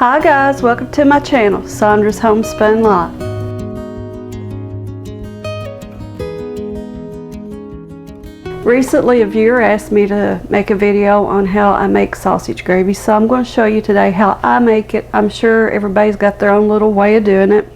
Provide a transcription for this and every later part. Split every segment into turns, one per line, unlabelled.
Hi guys, welcome to my channel, Sandra's Homespun Life. Recently a viewer asked me to make a video on how I make sausage gravy, so I'm going to show you today how I make it. I'm sure everybody's got their own little way of doing it.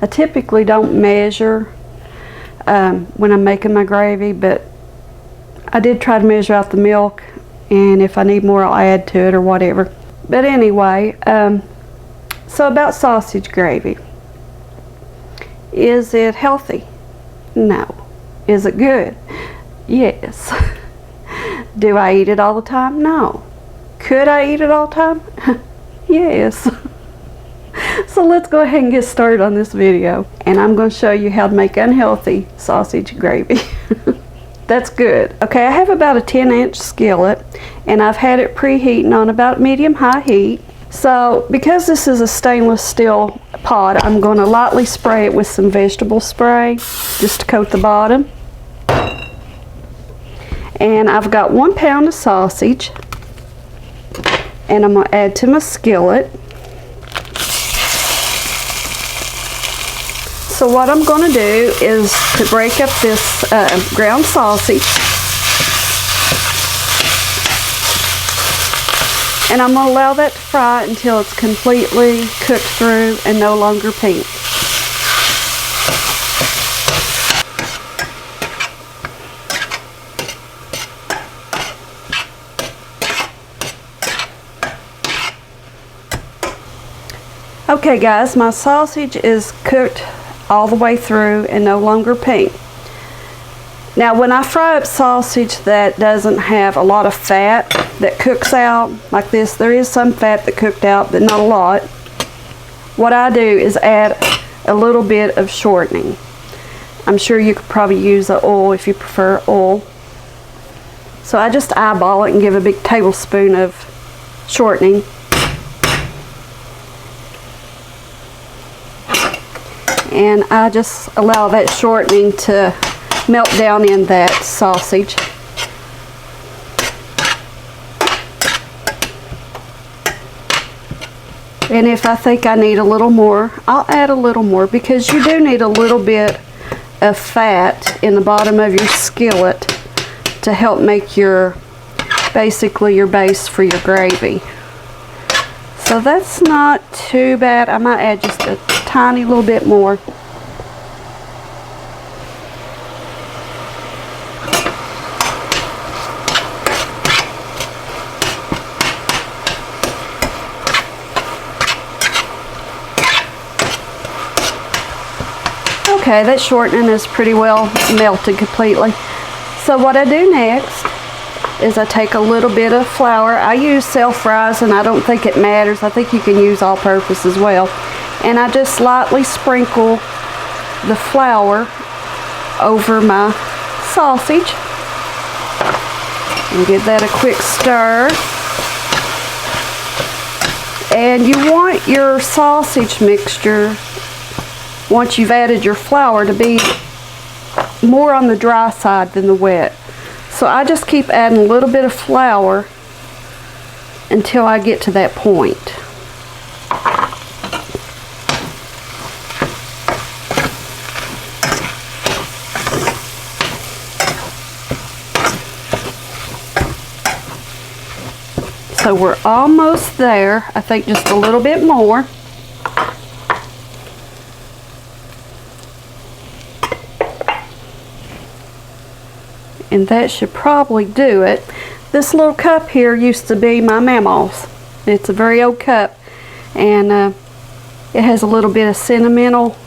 I typically don't measure when I'm making my gravy, but I did try to measure out the milk, and if I need more I'll add to it or whatever. But anyway, so about sausage gravy. Is it healthy? No. Is it good? Yes. Do I eat it all the time? No. Could I eat it all the time? Yes. So let's go ahead and get started on this video, and I'm going to show you how to make unhealthy sausage gravy. That's good. Okay, I have about a 10-inch skillet, and I've had it preheating on about medium-high heat. So because this is a stainless steel pot, I'm going to lightly spray it with some vegetable spray just to coat the bottom. And I've got 1 pound of sausage, and I'm going to add to my skillet. So what I'm going to do is to break up this ground sausage, and I'm going to allow that to fry until it's completely cooked through and no longer pink. Okay guys, my sausage is cooked all the way through and no longer pink. Now when I fry up sausage that doesn't have a lot of fat that cooks out like this, there is some fat that cooked out but not a lot. What I do is add a little bit of shortening. I'm sure you could probably use the oil if you prefer oil. So I just eyeball it and give a big tablespoon of shortening. And I just allow that shortening to melt down in that sausage. And if I think I need a little more, I'll add a little more, because you do need a little bit of fat in the bottom of your skillet to help make your, basically your base for your gravy. So that's not too bad. I might add just a tiny little bit more. Okay, that shortening is pretty well melted completely. So what I do next is I take a little bit of flour. I use self-rising. I don't think it matters. I think you can use all-purpose as well. And I just lightly sprinkle the flour over my sausage and give that a quick stir. And you want your sausage mixture, once you've added your flour, to be more on the dry side than the wet. So I just keep adding a little bit of flour until I get to that point. So we're almost there. I think just a little bit more. And that should probably do it. This little cup here used to be my mama's. It's a very old cup, and it has a little bit of sentimental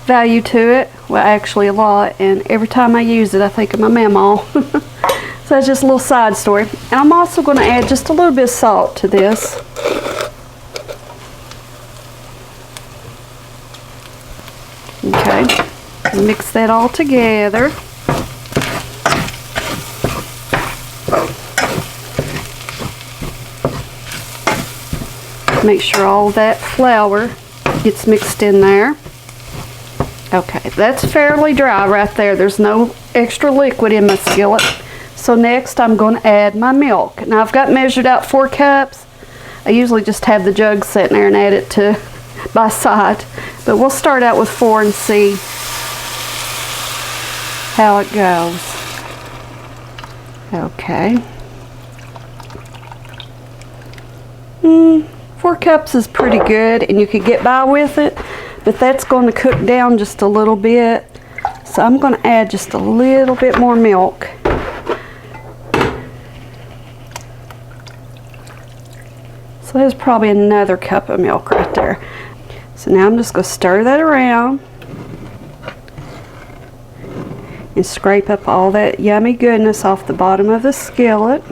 value to it. Well, actually a lot, and every time I use it I think of my mama. So that's just a little side story. And I'm also going to add just a little bit of salt to this. Okay, mix that all together. Make sure all that flour gets mixed in there. Okay, that's fairly dry right there. There's no extra liquid in my skillet. So next I'm going to add my milk. Now I've got measured out 4 cups. I usually just have the jug sitting there and add it to by side. But we'll start out with 4 and see how it goes. Okay. 4 cups is pretty good, and you could get by with it, but that's going to cook down just a little bit. So I'm going to add just a little bit more milk. So there's probably another cup of milk right there. So now I'm just going to stir that around and scrape up all that yummy goodness off the bottom of the skillet.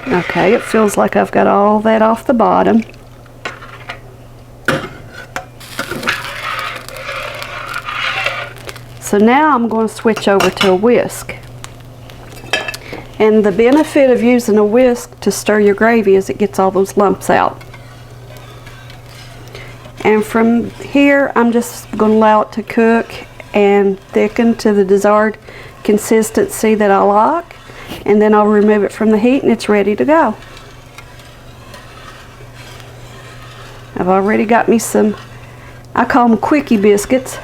Okay, it feels like I've got all that off the bottom. So now I'm going to switch over to a whisk. And the benefit of using a whisk to stir your gravy is it gets all those lumps out. And from here, I'm just going to allow it to cook and thicken to the desired consistency that I like. And then I'll remove it from the heat and it's ready to go. I've already got me some, I call them quickie biscuits,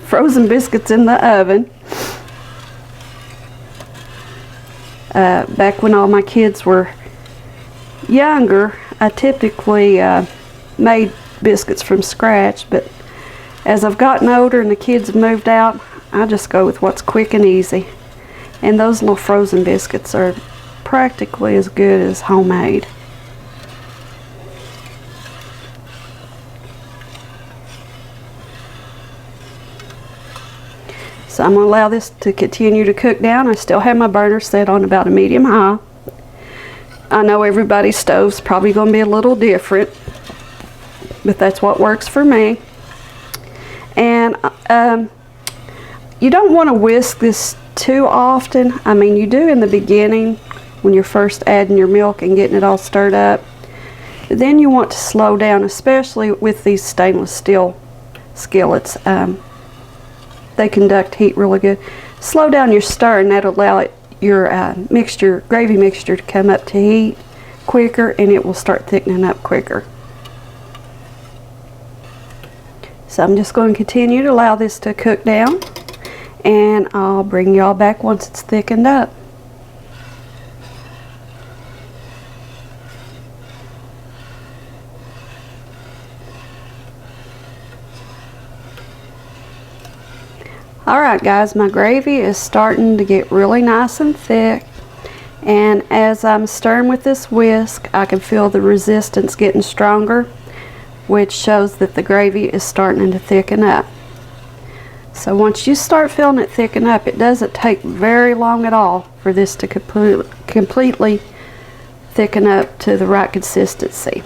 frozen biscuits in the oven. Back when all my kids were younger, I typically made biscuits from scratch, but as I've gotten older and the kids have moved out, I just go with what's quick and easy. And those little frozen biscuits are practically as good as homemade. So I'm going to allow this to continue to cook down. I still have my burner set on about a medium high. I know everybody's stove's probably going to be a little different, but that's what works for me. And you don't want to whisk this too often. I mean, you do in the beginning when you're first adding your milk and getting it all stirred up. But then you want to slow down, especially with these stainless steel skillets. They conduct heat really good. Slow down your stir, and that'll allow your gravy mixture to come up to heat quicker, and it will start thickening up quicker. So I'm just going to continue to allow this to cook down, and I'll bring y'all back once it's thickened up. Alright guys, my gravy is starting to get really nice and thick, and as I'm stirring with this whisk, I can feel the resistance getting stronger, which shows that the gravy is starting to thicken up. So once you start feeling it thicken up, it doesn't take very long at all for this to completely thicken up to the right consistency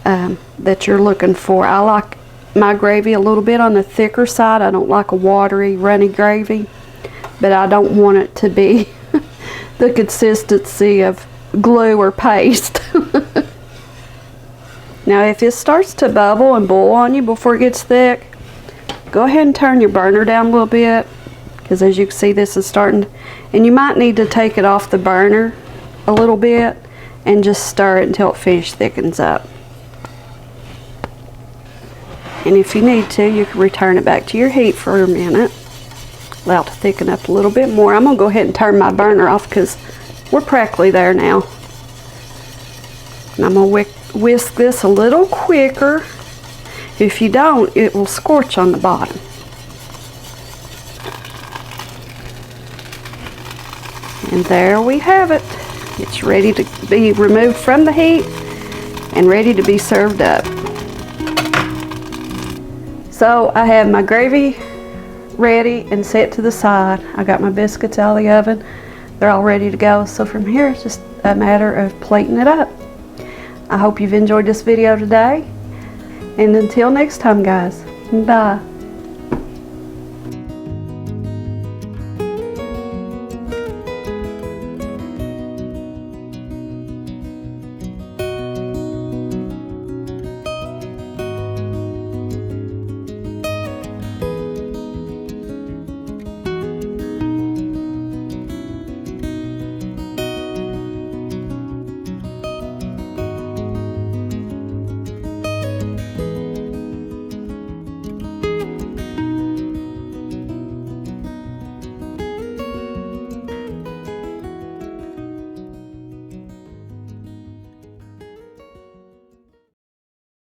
that you're looking for. I like my gravy a little bit on the thicker side. I don't like a watery, runny gravy, but I don't want it to be the consistency of glue or paste. Now if it starts to bubble and boil on you before it gets thick, go ahead and turn your burner down a little bit, because as you can see, this is starting to, and you might need to take it off the burner a little bit and just stir it until it thickens up. And if you need to, you can return it back to your heat for a minute. Allow it to thicken up a little bit more. I'm going to go ahead and turn my burner off because we're practically there now. And I'm going to whisk this a little quicker. If you don't, it will scorch on the bottom. And there we have it. It's ready to be removed from the heat and ready to be served up. So I have my gravy ready and set to the side. I got my biscuits out of the oven. They're all ready to go. So from here, it's just a matter of plating it up. I hope you've enjoyed this video today. And until next time, guys, bye.